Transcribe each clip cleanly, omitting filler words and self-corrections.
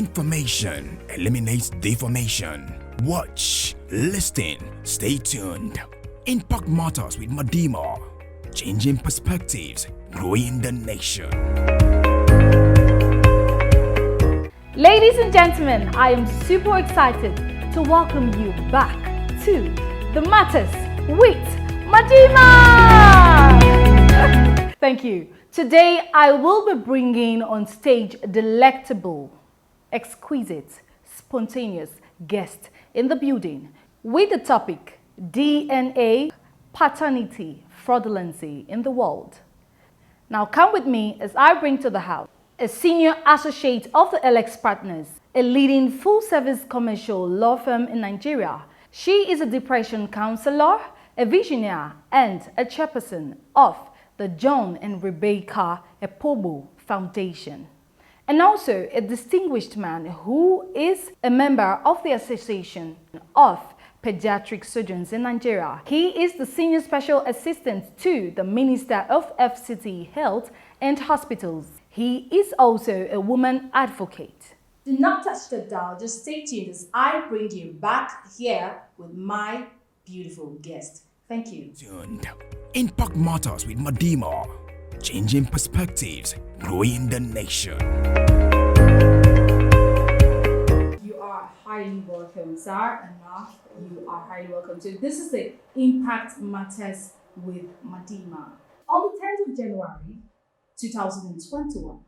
Information eliminates deformation. Watch, listen, stay tuned. Impact Matters with Madima. Changing perspectives, growing the nation. Ladies and gentlemen, I am super excited to welcome you back to The Matters with Madima! Thank you. Today, I will be bringing on stage a delectable, exquisite, spontaneous guest in the building with the topic DNA, paternity, fraudulency in the world. Now come with me as I bring to the house a senior associate of the LX Partners, a leading full-service commercial law firm in Nigeria. She is a depression counselor, a visionary, and a chairperson of the John and Rebecca Epobo Foundation, and also a distinguished man who is a member of the Association of Pediatric Surgeons in Nigeria. He is the Senior Special Assistant to the Minister of FCT Health and Hospitals. He is also a woman advocate. Do not touch the dial, just stay tuned as I bring you back here with my beautiful guest. Thank you. Tuned. Impact Matters with Madima. Changing perspectives, growing the nation. You are highly welcome, sir, and now you are highly welcome. So this is the Impact Matters with Madima. On the 10th of January, 2021,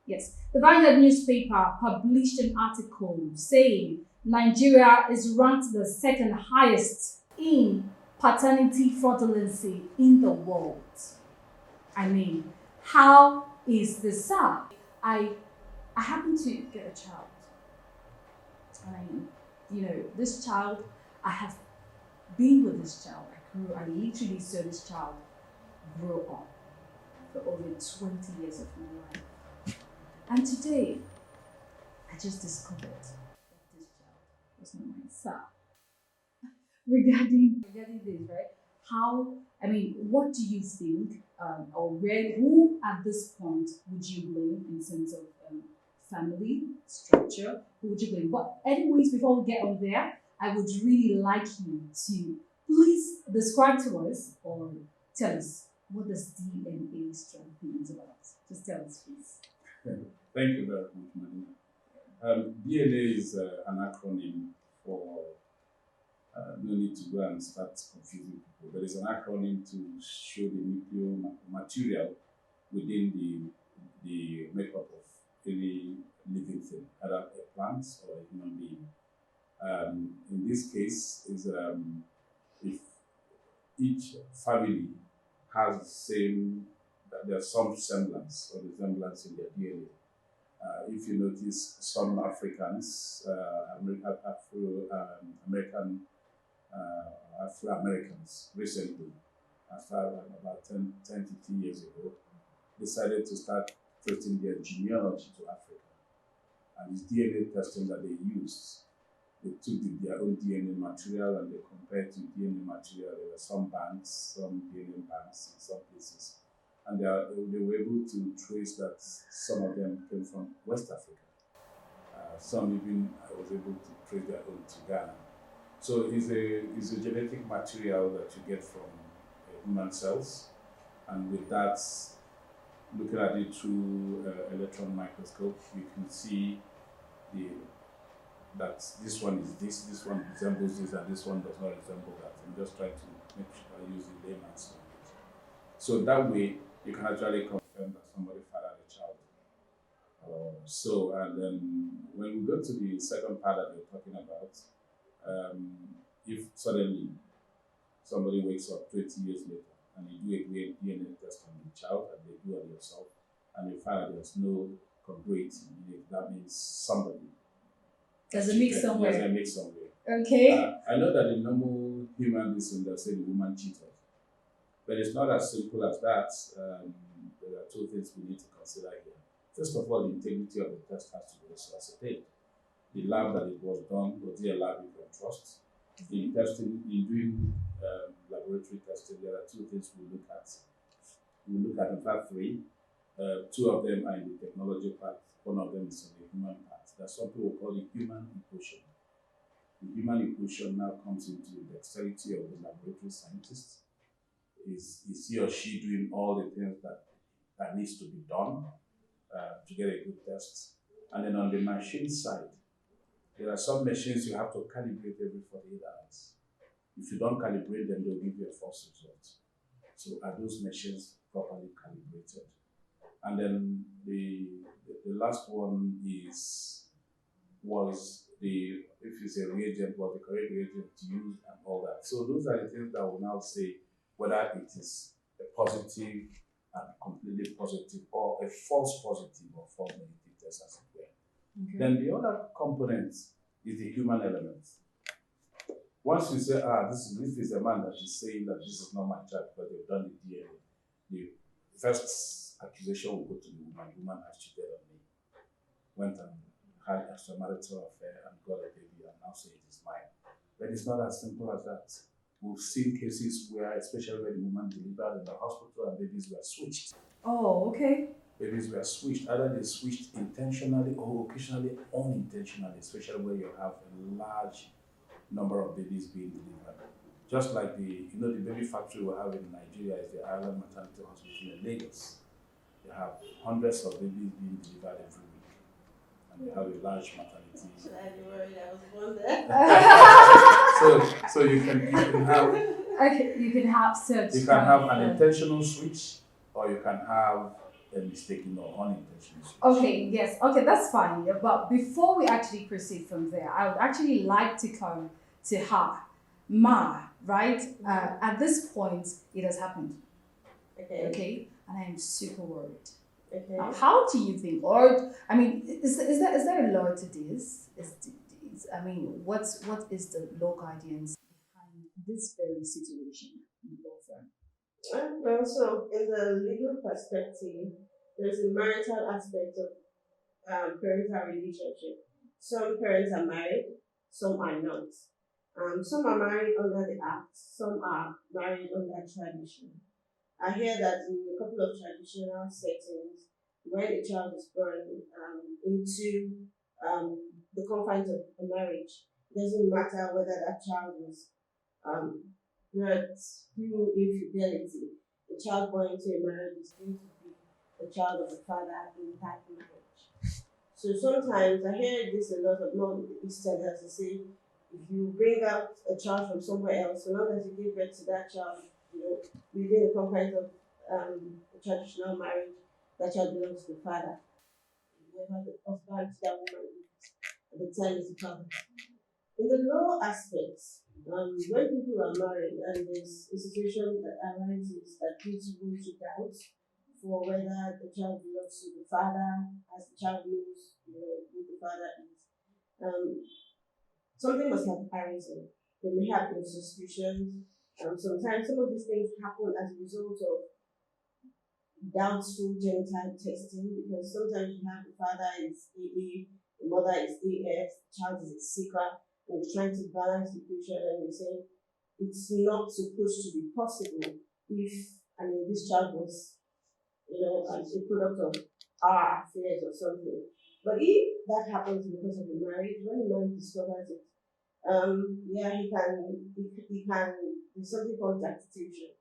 yes, the Vanguard newspaper published an article saying Nigeria is ranked the second highest in paternity fraudulency in the world. I mean, how is this up? I happen to get a child. This child, I have been with this child. I literally saw this child grow up for over 20 years of my life. And today, I just discovered that this child was not my son. Regarding this, right? What do you think, who at this point would you blame in terms of family structure? Who would you blame? But anyways, before we get on there, I would really like you to please describe to us or tell us what does DNA strand means about. Just tell us, please. Thank you very much, Madina. DNA is an acronym for. No need to go and start confusing people, but it's an acronym to show the nuclear material within the makeup of any living thing, either a plant or a human being. In this case, is if each family has the same, there's some semblance or resemblance in their DNA. If you notice, some Africans, Afro-Americans recently, as far as about 10 to 15 years ago, decided to start tracing their genealogy to Africa. And it's DNA testing that they used. They took their own DNA material and they compared to DNA material. There were some banks, some DNA banks in some places. And they were able to trace that some of them came from West Africa. Some even was able to trace their own to Ghana. So it's a genetic material that you get from human cells, and with that, looking at it through electron microscope, you can see that this one is this one resembles this, and this one does not resemble that. I'm just trying to make sure I use the layman's language. So that way, you can actually confirm that somebody fathered a child. And then when we go to the second part that we're talking about, if suddenly somebody wakes up 20 years later and you do a DNA test on the child and they do it yourself and you find that there's no congruity, that means somebody. There's a mix somewhere. There's a mix somewhere. Okay. I know that the normal human being they'll say the woman cheated, but it's not as simple as that. There are two things we need to consider here. First of all, the integrity of the test has to be ascertained. The lab that it was done, was it a lab you can trust? In testing, in doing laboratory testing, there are two things we look at. We look at in fact three. Two of them are in the technology part, one of them is in the human part. there's something we call the human equation. The human equation now comes into the dexterity of the laboratory scientist. Is he or she doing all the things that needs to be done to get a good test? And then on the machine side, there are some machines you have to calibrate every 48 hours. If you don't calibrate them, they'll give you a false result. So are those machines properly calibrated? And then the last one was if it's a reagent, what the correct reagent to use and all that. So those are the things that will now say whether it is a positive and completely positive or a false positive or false negative test as it were. Okay. Then the other component is the human element. Once you say, this is a man that is saying that this is not my child because they've done the DNA, the first accusation will go to the woman. The woman has cheated on me, went and had extramarital affair and got a baby and now say it is mine. But it's not as simple as that. We've seen cases where, especially when the woman delivered in the hospital and babies were switched. Oh, okay. Babies were switched. Either they switched intentionally or occasionally unintentionally, especially where you have a large number of babies being delivered. Just like the baby factory we have in Nigeria is the Island Maternity Hospital in Lagos. They have hundreds of babies being delivered every week. And they have a large maternity. I'd be worried I was born there. So you can have Okay, you can have such. you can have an intentional switch or you can have a mistaken or unintentional switch. Okay, yes, okay, that's fine. Yeah, but before we actually proceed from there, I would actually like to come to her, Ma, right? At this point, it has happened, okay? And I am super worried. Okay. Now, how do you think, or I mean, is there a law to this? What is the law guidance behind this very situation in the law firm? Well, so in the legal perspective, there's a marital aspect of parental relationship. Some parents are married, some are not. Some are married under the act, some are married under tradition. I hear that in a couple of traditional settings, when a child is born into the confines of a marriage, it doesn't matter whether that child was brought through infidelity. The child born into a marriage is going to be the child of the father in that marriage. So sometimes I hear this a lot of non-Easterners to say, if you bring out a child from somewhere else, so long as you give birth to that child, within the confines of a traditional marriage, that child belongs to the father. Whoever the husband to that woman is at the time is the father. In the law aspects, when people are married and there's a situation that arises that gives room to doubt for whether the child belongs to the father, as the child knows who the father is, something must have arisen. There may have been suspicions. Sometimes some of these things happen as a result of doubtful genotype testing, because sometimes you have the father is AA, the mother is AF, the child is a seeker, and you're trying to balance the equation and you're saying it's not supposed to be possible if this child was a product of our affairs or something. But if that happens because of the marriage, when the man discovers it, he can there's something called destitution.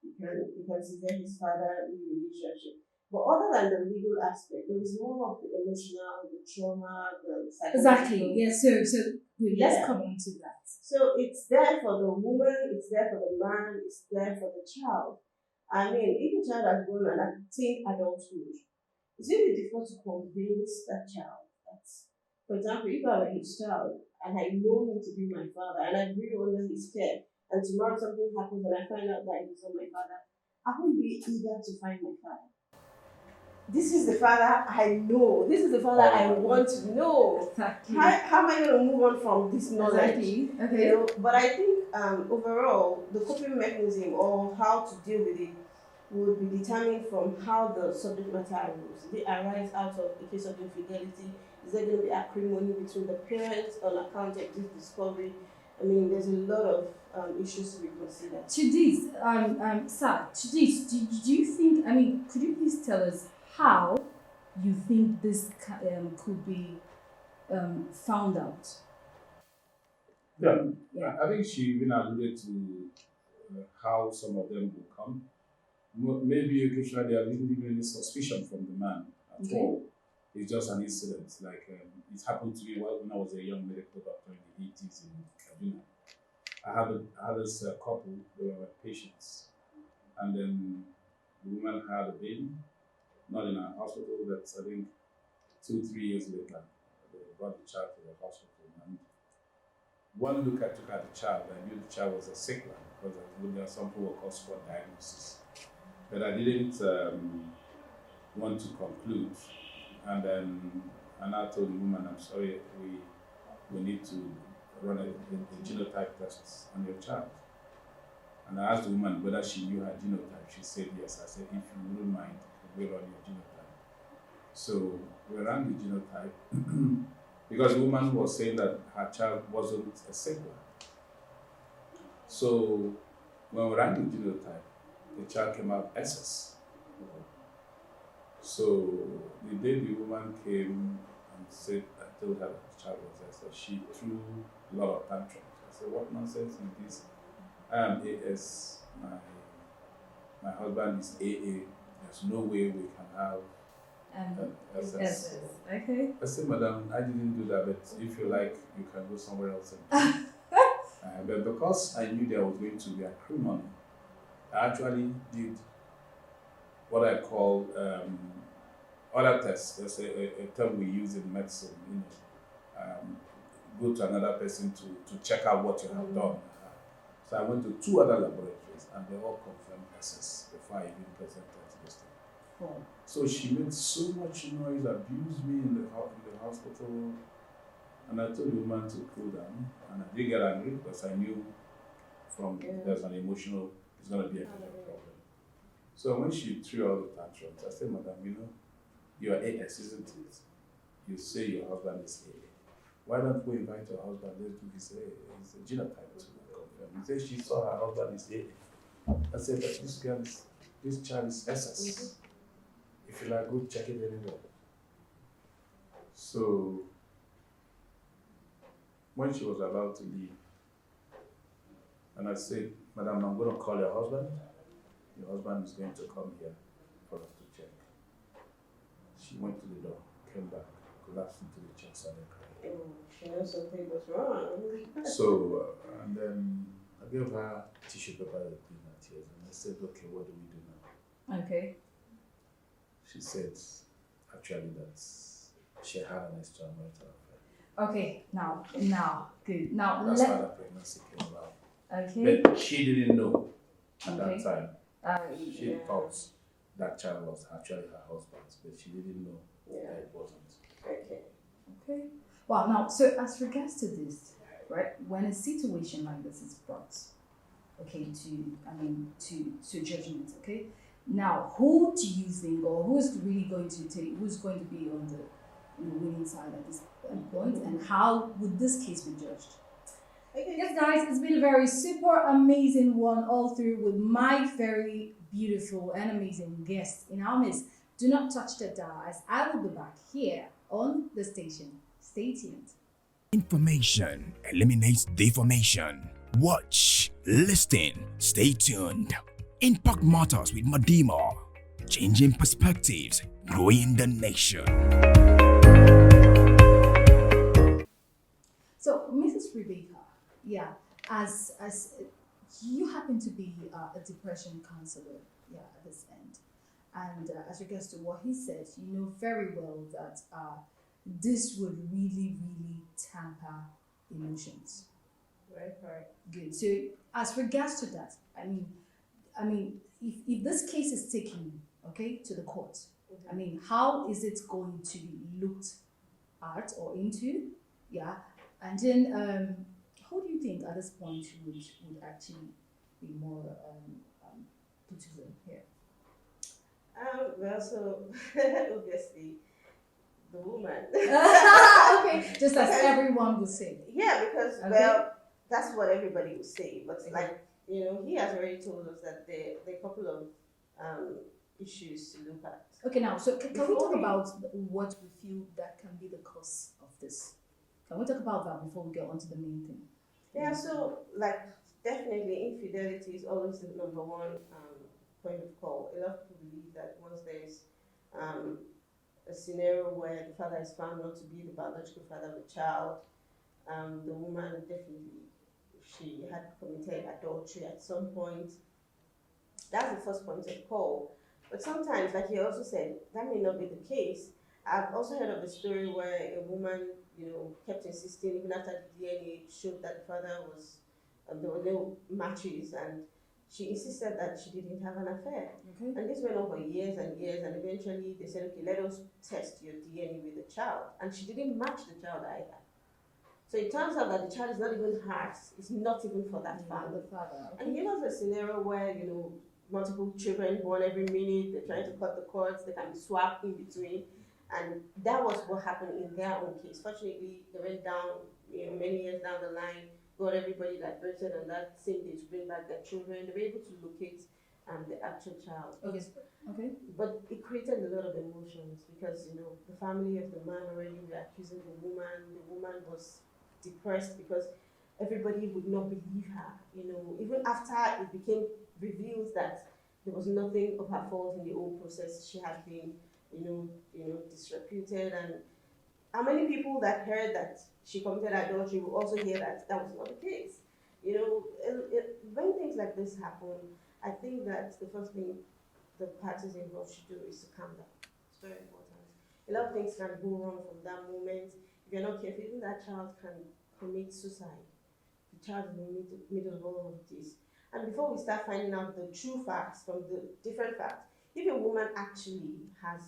He can severe his father in the relationship. But other than the legal aspect, there is more of the emotional, the trauma, the psychological. Exactly. Yes. So let's come on to that. So it's there for the woman, it's there for the man, it's there for the child. If a child has grown and attained adulthood, it's really difficult to convince that child that, for example, if I were his child and I know him to be my father and I grew under his care, and tomorrow something happens and I find out that he's not my father, I won't be eager to find my father. This is the father I know. This is the father I want to know. Exactly. How am I going to move on from this knowledge? Exactly. Okay. But I think overall, the coping mechanism or how to deal with it would be determined from how the subject matter arose. They arise out of a case of infidelity. Is there going to be acrimony between the parents on account of this discovery? There's a lot of issues to be considered. To this, sir, do you think, could you please tell us how you think this could be found out? Yeah, Yeah. I think she even alluded to how some of them will come. Maybe occasionally there isn't even any suspicion from the man at Okay. all. It's just an incident. Like it happened to me when I was a young medical doctor in the 80s in Kaduna. I had this couple, they were my patients, and then the woman had a baby, not in our hospital, but I think 2, 3 years later, they brought the child to the hospital. And one look I took at the child, I knew the child was a sick one because there are some people who call spot diagnosis. But I didn't want to conclude. And I told the woman, I'm sorry, we need to run a genotype test on your child. And I asked the woman whether she knew her genotype. She said yes. I said, if you wouldn't mind, we run your genotype. So we ran the genotype because the woman was saying that her child wasn't a sick one. So when we ran the genotype, the child came out SS. So the day the woman came and said, I told her that the child was SS, she threw a lot of tantrums. I said, what nonsense is this? I am AS, my husband is AA, there's no way we can have SS. Okay. I said, madam, I didn't do that, but if you like, you can go somewhere else. But because I knew there was going to be acrimony, I actually did what I call other tests. That's a term we use in medicine. Go to another person to check out what you have done. So I went to 2 other laboratories, and they all confirmed SS before I even presented this thing. Oh. So she made so much noise, abused me in the hospital, and I told the woman to cool down. And I did get angry because I knew there's an emotional, it's going to be a bigger problem. So when she threw all the tantrums, I said, madam, you're AS, isn't it? You say your husband is AA. Why don't we invite your husband? Let's do his AA. It's a genotype to confirm. He said she saw her husband is AA. I said, but this child is SS. If you like, go check it anywhere. So when she was about to leave, and I said, madam, I'm going to call your husband. Your husband is going to come here for us to check. She went to the door, came back, collapsed into the chair, started crying. She knows something was wrong. So, and then I gave her tissue paper to clean her tears, and I said, okay, what do we do now? Okay. She said, actually, that she had an extramarital affair. Okay, now, good. Now, That's how the pregnancy came about. Okay. But she didn't know at Okay. that time. She Yeah. thought that child was actually her husband's, but she didn't know that it wasn't. Okay. Okay. Well, now, so as regards to this, right, when a situation like this is brought, okay, to judgment, okay, now, who do you think, or who's really going to be on the winning side at this point, and how would this case be judged? Okay. Yes, guys, it's been a very super amazing one all through with my very beautiful and amazing guests in our midst. Do not touch the dial, as I will be back here on the station. Stay tuned. Information eliminates deformation. Watch, listen, stay tuned. Impact Matters with Madima. Changing perspectives, growing the nation. So, Mrs. Rebecca, yeah, as you happen to be a depression counselor, yeah, at this end, and as regards to what he said, you know very well that this would really, really tamper emotions. Right. Good. So, as regards to that, I mean, if this case is taken, okay, to the court, I mean, how is it going to be looked at or into? Yeah, and then who do you think at this point would actually be more beautiful here? Well, so obviously the woman. Okay, just as everyone would say. Yeah, because Okay. well, that's what everybody would say. But like he has already told us that there are a couple of issues to look at. Okay, now, so can we Before talk we- about what we feel that can be the cause of this Can we talk about that before we get on to the main thing? Yeah, so like definitely infidelity is always the number one point of call. A lot of people believe that once there's um, a scenario where the father is found not to be the biological father of the child, the woman definitely she had committed adultery at some point. That's the first point of call. But sometimes, like you also said, that may not be the case. I've also heard of a story where a woman, kept insisting even after the DNA showed that the father was, there were no matches, and she insisted that she didn't have an affair. Okay. And this went on for years and years, and eventually they said, okay, let us test your DNA with the child. And she didn't match the child either. So it turns out that the child is not even hers. It's not even for that family. The father. Okay. And you know the scenario where, multiple children born every minute, they're trying to cut the cords, they can be swapped in between. And that was what happened in their own case. Fortunately, they went down, many years down the line, got everybody that voted on that same day to bring back their children. They were able to locate the actual child. Okay. Okay. But it created a lot of emotions because, the family of the man already were accusing the woman. The woman was depressed because everybody would not believe her. Even after it became revealed that there was nothing of her fault in the whole process, she had been, disreputed. And how many people that heard that she committed adultery will also hear that that was not the case? When things like this happen, I think that the first thing the parties involved should do is to calm down. It's very important. A lot of things can go wrong from that moment. If you're not careful, even that child can commit suicide. The child is in the middle of all of this. And before we start finding out the true facts from the different facts, if a woman actually has,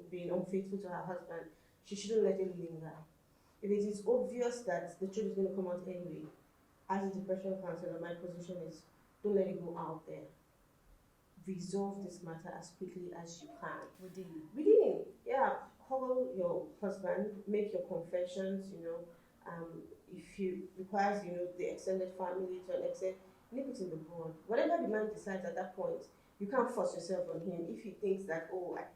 been unfaithful to her husband, she shouldn't let it linger. If it is obvious that the truth is going to come out anyway, as a depression counselor, my position is don't let it go out there. Resolve this matter as quickly as you can. Within, yeah. Call your husband, make your confessions, if he requires, the extended family to an extent, nip it in the bud. Whatever the man decides at that point, you can't force yourself on him. If he thinks that,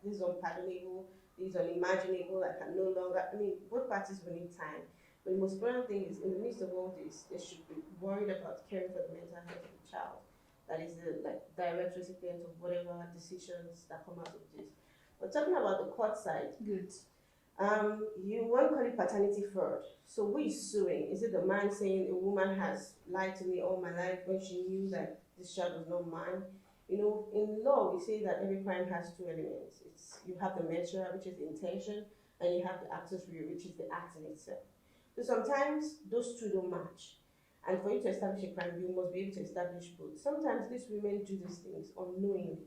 this is unpardonable, this is unimaginable, I can no longer, both parties will need time. But the most important thing is, in the midst of all this, they should be worried about caring for the mental health of the child. That is the direct recipient of whatever decisions that come out of this. But talking about the court side, Good. you want to call it paternity fraud. So who is suing? Is it the man saying a woman has lied to me all my life when she knew that this child was not mine? In law we say that every crime has two elements. You have the mensura, which is the intention, and you have the actus reus, which is the act in itself. So sometimes those two don't match. And for you to establish a crime, you must be able to establish both. Sometimes these women do these things unknowingly.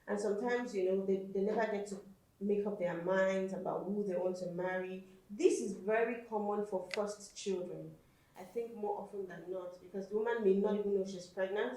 And sometimes, they never get to make up their minds about who they want to marry. This is very common for first children. I think more often than not, because the woman may not even know she's pregnant,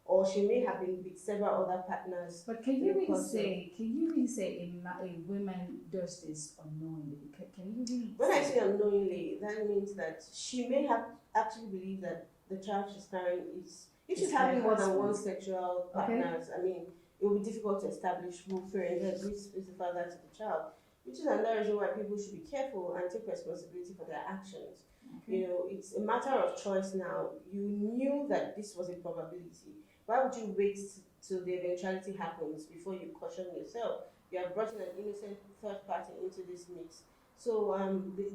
or she may have been with several other partners. But can you really say a woman does this unknowingly? Can you really? When I say unknowingly, that means that she may have actually believed that the child she's carrying is. If she's having more than one sexual partners, okay. It will be difficult to establish who parented, which is the father to the child, which is another reason why people should be careful and take responsibility for their actions. Okay. It's a matter of choice now. You knew that this was a probability. Why would you wait till the eventuality happens before you caution yourself? You have brought in an innocent third party into this mix. So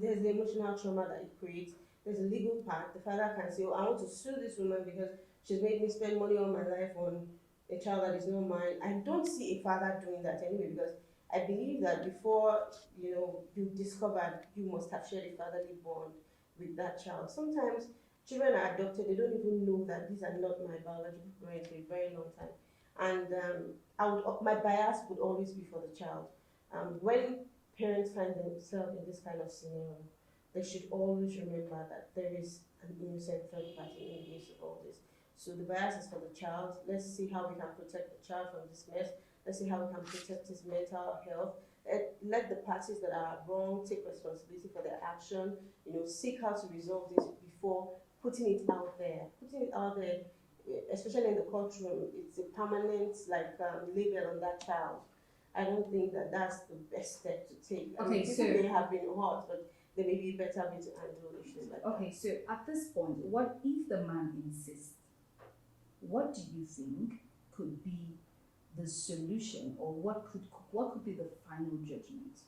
there's the emotional trauma that it creates. There's a legal part. The father can say, I want to sue this woman because she's made me spend money all my life on a child that is not mine. I don't see a father doing that anyway, because I believe that before you discovered, you must have shared a fatherly bond with that child. Sometimes children are adopted, they don't even know that these are not my biological parents for a very long time. And my bias would always be for the child. When parents find themselves in this kind of scenario, they should always remember that there is an innocent third party in the midst of all this. So the bias is for the child. Let's see how we can protect the child from this mess. Let's see how we can protect his mental health. Let the parties that are wrong take responsibility for their action. Seek how to resolve this before putting it out there. Putting it out there, especially in the courtroom, it's a permanent label on that child. I don't think that that's the best step to take. Okay, people may have been hurt, but there may be a better way to handle issues like Okay, so at this point, what if the man insists? What do you think could be the solution, or what could be the final judgment?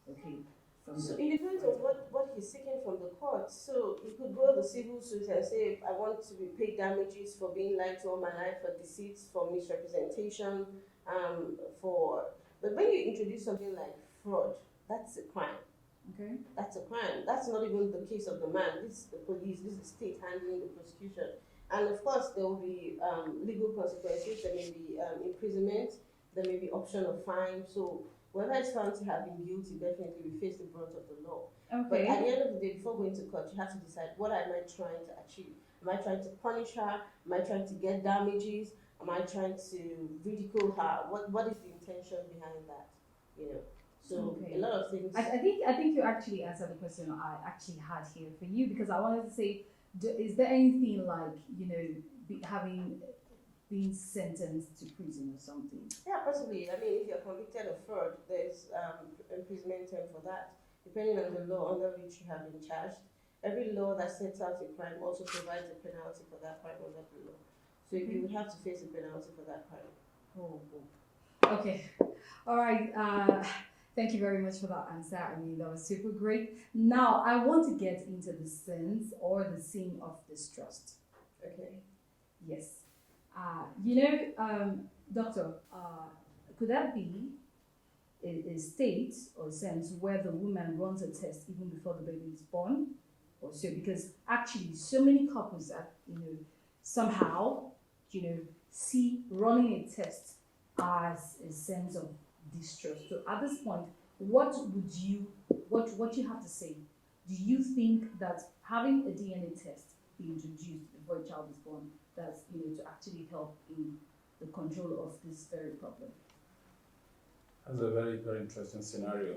Okay, from that. So the it depends on what he's seeking from the court. So he could go the civil suit and say, I want to be paid damages for being lied to all my life, for deceit, for misrepresentation, for. But when you introduce something like fraud, that's a crime. okay. That's a crime. That's not even the case of the man. This is the police. This is the state handling the prosecution. And of course, there will be legal consequences. There may be imprisonment. There may be option of fine. So whoever is found to have been guilty definitely will face the brunt of the law. But at the end of the day, before going to court, you have to decide, what am I trying to achieve? Am I trying to punish her? Am I trying to get damages? Am I trying to ridicule her? What is the intention behind that? You know. So Okay. a lot of things. I think you actually answered the question I actually had here for you, because I wanted to say, is there anything like, you know, being sentenced to prison or something? Yeah, possibly. I mean, if you're convicted of fraud, there's imprisonment term for that, depending on the law under which you have been charged. Every law that sets out a crime also provides a penalty for that crime under the law. So you would have to face a penalty for that crime. Oh. Okay. All right. Thank you very much for that answer. I mean, that was super great. Now, I want to get into the sense or the scene of distrust. Okay. Yes. Doctor, could that be a state or sense where the woman runs a test even before the baby is born? Or so, because actually, so many couples that, somehow, see running a test as a sense of distrust. So at this point, what you have to say? Do you think that having a DNA test be introduced before a child is born, that's to actually help in the control of this very problem? That's a very, very interesting scenario.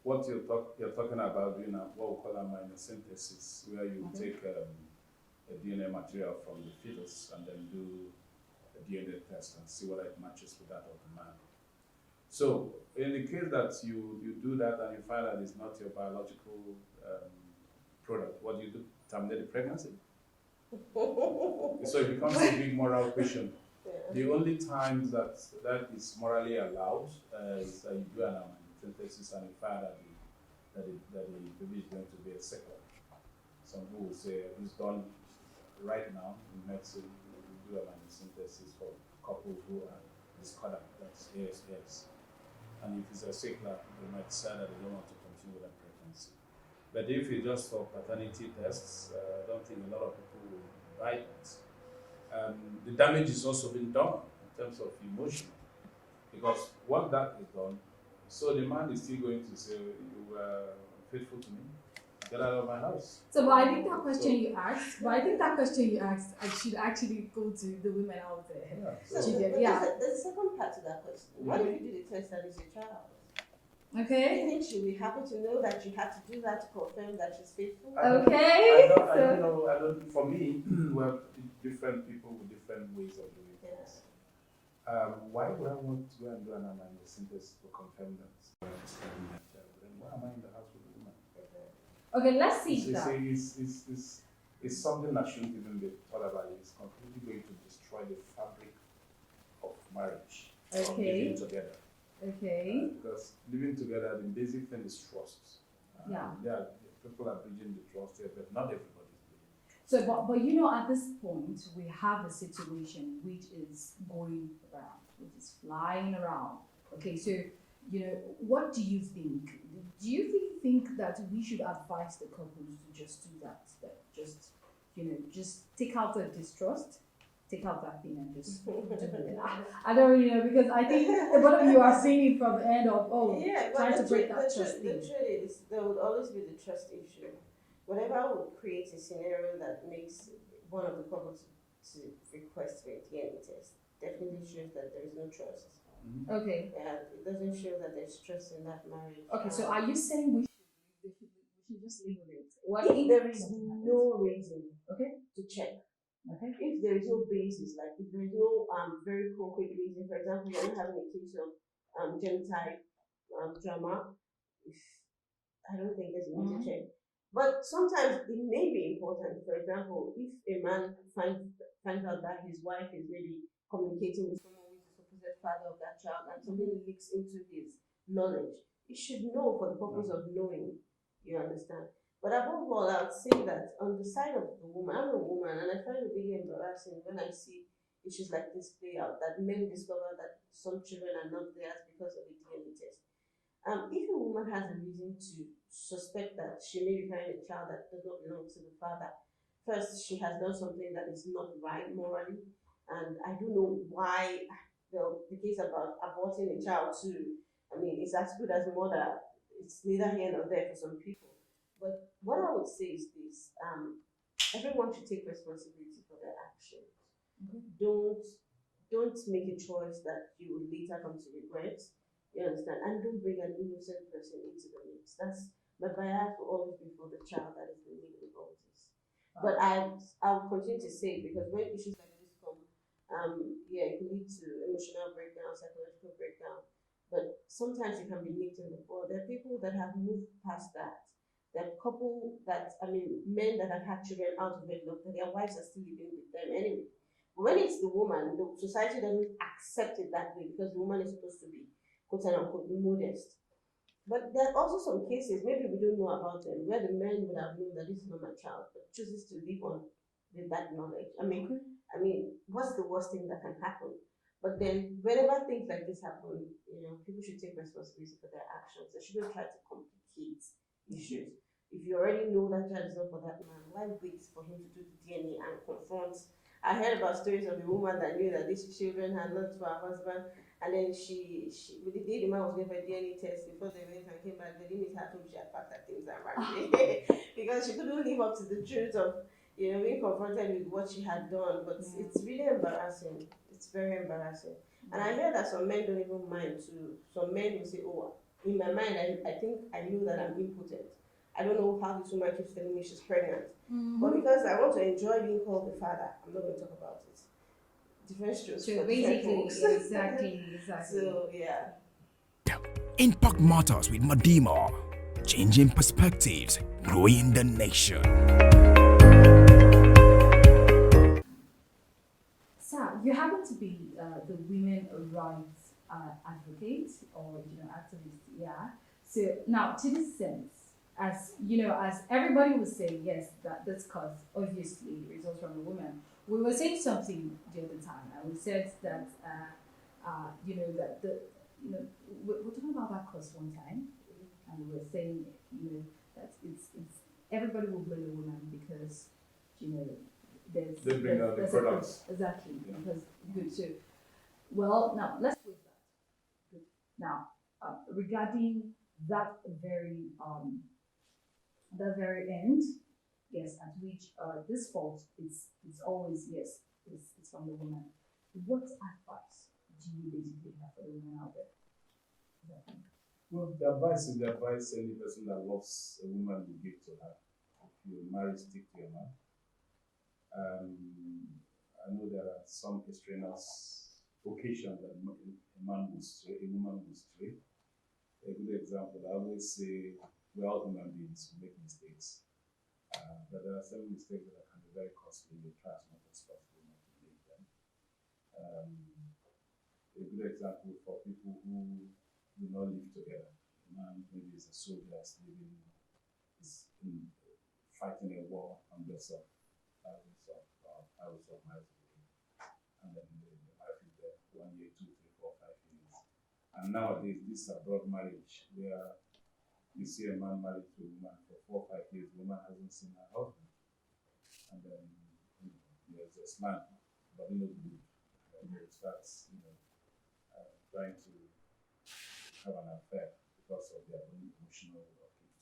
What you're talking about doing what we call a minor synthesis, where you take a DNA material from the fetus and then do a DNA test and see whether it matches with that of the man. So in the case that you do that and you find that it's not your biological product, what do you do? Terminate the pregnancy? So it becomes a big moral question. Yeah. The only times that is morally allowed is that you do an synthesis and you find that the baby is going to be a second. Some people will say it's done right now in medicine. We do a synthesis for couples who are discordant, that's ASS. And if it's a sickler, they might decide that they don't want to continue with that pregnancy. But if it's just for paternity tests, I don't think a lot of people will buy it. The damage is also been done in terms of emotion, because once that is done, so the man is still going to say, you were faithful to me, get out of my house. So, but I think that question you asked, I should actually go to the women out there. Yeah, So there's a second part to that question. What if you do the test and it's your child? Do Okay. you think she will be happy to know that you had to do that to confirm that she's faithful? Okay. I don't, for me, well, different people with different ways of doing things. Why would I want to go and do an amino synthesis to confirm that I understand my child? Then why am I in the house with the woman? Okay, let's see that. It's something that shouldn't even be thought about. It's completely going to destroy the fabric of marriage. Of living together. Okay. Because living together, the basic thing is trust. Yeah. People are bridging the trust here, but not everybody is bridging. So, but at this point, we have a situation which is going around, which is flying around. Okay, so, what do you think? Do you think that we should advise the couples to just do that? That just take out the distrust, take out that thing and just do it. I don't really know, because I think one of you are saying it from the end of, trying to break that trust thing. The truth is, there would always be the trust issue. Whatever would create a scenario that makes one of the couples to request for a DNA test definitely shows that there is no trust. Mm-hmm. Okay. It doesn't show that there's trust in that marriage. Okay, so are you saying we should just leave it? What if there is no reason to check? Okay. If there is no basis, like if there is no very concrete reason, for example, you're not having a case of genotype drama, if I don't think there's a need to check. But sometimes it may be important. For example, if a man finds out that his wife is maybe communicating with someone who is the supposed father of that child and something leaks into his knowledge, he should know for the purpose of knowing. You understand? But above all, I would say that on the side of the woman, I'm a woman and I find it really embarrassing when I see issues like this play out, that men discover that some children are not theirs because of a DNA test. If a woman has a reason to suspect that she may be carrying a child that does not belong to the father, first, she has done something that is not right morally. And I don't know why the case about aborting a child, too, I mean, it's as good as murder. It's neither here nor there for some people. But what I would say is this, everyone should take responsibility for their actions. Don't don't make a choice that you will later come to regret. You understand? And don't bring an innocent person into the mix. That's my bias will always be for the child that is the main involved. But I'll continue to say it because when issues like this come, yeah, it can lead to emotional breakdown, psychological breakdown. But sometimes you can be nicked in the bud. There are people that have moved past that. There are couple that I mean men that have had children out of wedlock, that their wives are still living with them anyway. When it's the woman, the society doesn't accept it that way because the woman is supposed to be quote unquote modest. But there are also some cases, maybe we don't know about them, where the man would have known that this is not my child, but chooses to live on with that knowledge. I mean, what's the worst thing that can happen? But then, whenever things like this happen, people should take responsibility for their actions. They shouldn't try to complicate issues. If you already know that child is not for that man, why wait for him to do the DNA and confront? I heard about stories of a woman that knew that these children had not for her husband, and then she with the day the man was going for a DNA test before they went and came back, the limit had told she had packed her things and ran away because she couldn't live up to the truth of being confronted with what she had done. But it's really embarrassing. It's very embarrassing. And I hear that some men don't even mind to. Some men will say, "Oh, in my mind, I think I know that I'm impotent. I don't know how this woman keeps telling me she's pregnant, but because I want to enjoy being called the father, I'm not going to talk about it." Different strokes So for different basically, folks. exactly. So yeah. Impact Matters with Madima. Changing perspectives, growing the nation. Sir, you happen to be the women rights advocate or activist, yeah. So now, to this sense, as as everybody was saying, yes, that this cause obviously results from a woman. We were saying something the other time, and we said that that the we're talking about that cause one time, and we were saying that it's everybody will blame the woman because there's They bring out the there's products. exactly Yeah. because good too. Well, now let's put that. Good. Now, regarding that very end, yes, at which this fault it's always yes, it's from the woman. What advice do you basically have for the women out there? Exactly. Well, the advice any person that loves a woman will give to her. If you marry, stick to your man. I know there are some extraneous occasions that a man will stray, a woman will stray. A good example, I always say, we're all human beings, we make mistakes. But there are some mistakes that can be very costly. You try as much as possible not to make them. Um, a good example for people who do not live together. A man maybe is a soldier, fighting a war hundreds of thousands of miles away, and then the wife is there 1 year, 2, 3, 4, 5 years. And nowadays, this abroad marriage where you see a man married to a woman for 4 or 5 years, the woman hasn't seen her husband, and then there's a slang, but good. They starts trying to have an affair because of their own emotional upkeep.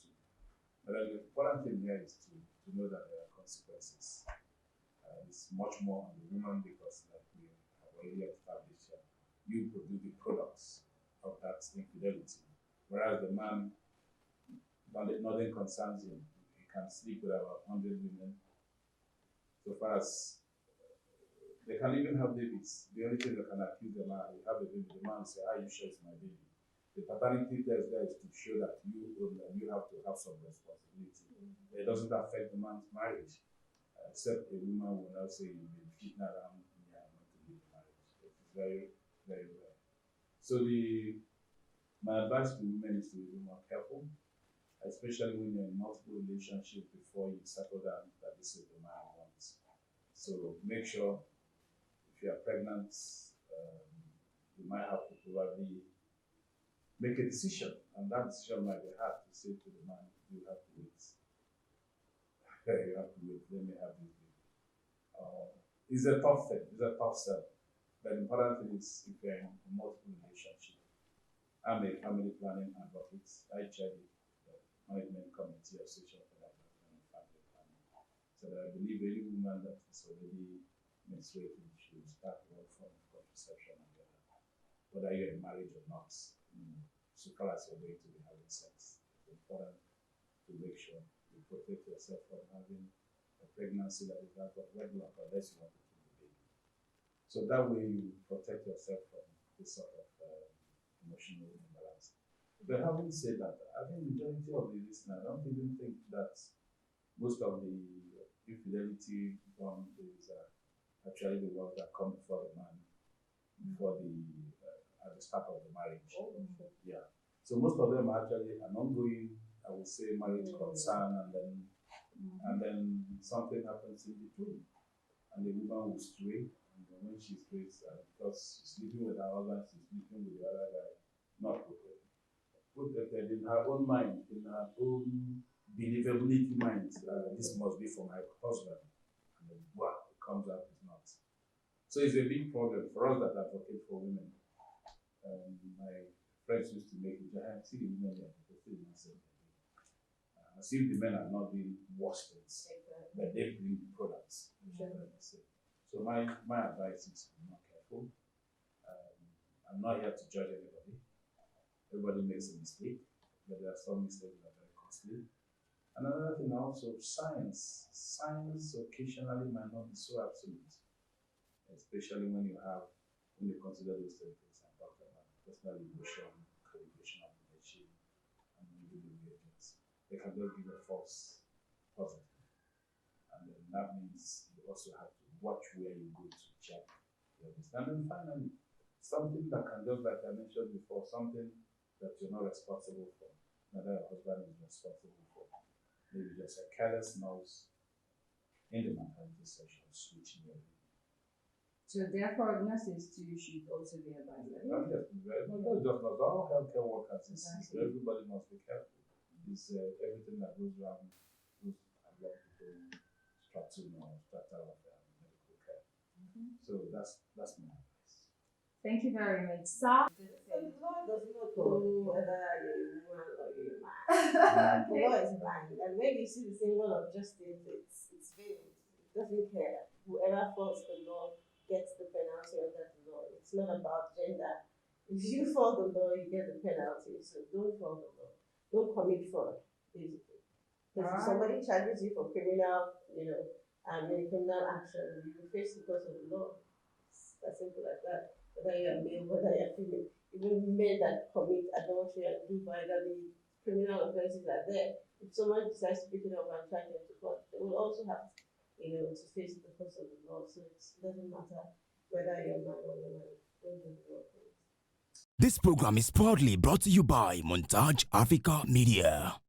But the important thing here is to know that there are consequences. It's much more on the woman because, like we have already established, you produce the products of that infidelity, whereas the man, nothing concerns him. He can sleep with about 100 women. So far as they can even have babies. The only thing they can accuse the man, you have a baby, the man will say, "Are you sure it's my baby?" The paternity test there is to show that you own and you have to have some responsibility. It doesn't affect the man's marriage, except a woman will now say you've been cheating around me and want to leave the marriage. It is very, very rare. So my advice to women is to be more careful, especially when you're in multiple relationships before you settle down that this is the man you want. So make sure if you are pregnant, you might have to probably make a decision, and that decision might be hard to say to the man, you have to wait. You have to wait, let me have this baby. It's a tough thing, it's a tough sell. But the important thing is if you're in a multiple relationship. I'm a family planning advocate. I chair the management committee of social development and family planning. So that I believe any woman that is already menstruating should start one form of contraception and get her. Whether you're in marriage or not, so far as you're going to be having sex, it's important to make sure you protect yourself from having a pregnancy that is out of wedlock unless you want to keep the baby. So that way you protect yourself from this sort of emotional imbalance. But having said that, I think the majority of the listeners, I don't even think that most of the infidelity one is actually the ones that come before the man, before at the start of the marriage. Yeah. So most of them are actually an ongoing, I would say, marriage concern, and then something happens in between, and the woman will stray. And when she strays, because she's sleeping with her husband, she's sleeping with the other guy, not protected in her own mind, in her own believability mind, this must be for my husband. And then wow, it comes out it's not. So it's a big problem for us that advocate for women. My friends used to make it, I see the women there, they still not saying as if the men are not doing worse things, but they bring products. So my advice is to be more careful. I'm not here to judge anybody. Everybody makes a mistake, but there are some mistakes that are very costly. Another thing also, science. Science occasionally might not be so absolute, especially when you consider those things I talked about, personal emotion, calibration of the machine, and maybe the reagents. They can just give a false positive. And then that means you also have to watch where you go to check. You understand? And finally, something that can just, like I mentioned before, something that you're not responsible for, that your husband is responsible for. Maybe just a careless nose in the maternity session, switching your baby. So therefore, nurses too should also be advised. Not just not all healthcare workers. Exactly. Everybody must be careful. It's everything that goes around people stratum or strata of medical care. So that's my advice. Thank you very much, sir. The law does not know whether you're a woman or you're a man. The law is blind, and when you see the symbol of justice, it's veiled. It doesn't care. Whoever faults the law gets the penalty under the law. It's not about gender. If you fault the law, you get the penalty. So don't fault the law. Don't commit fraud, basically. Because if somebody charges you for criminal, criminal action, you will face the course of the law. It's as simple as that. Whether you're male, whether you're female, even men that commit adultery and do violently criminal offenses are there. If someone decides to pick it up and charge them to court, they will also have, to face the course of the law. So it doesn't matter whether you're a man or woman. Don't do the law. This program is proudly brought to you by Montage Africa Media.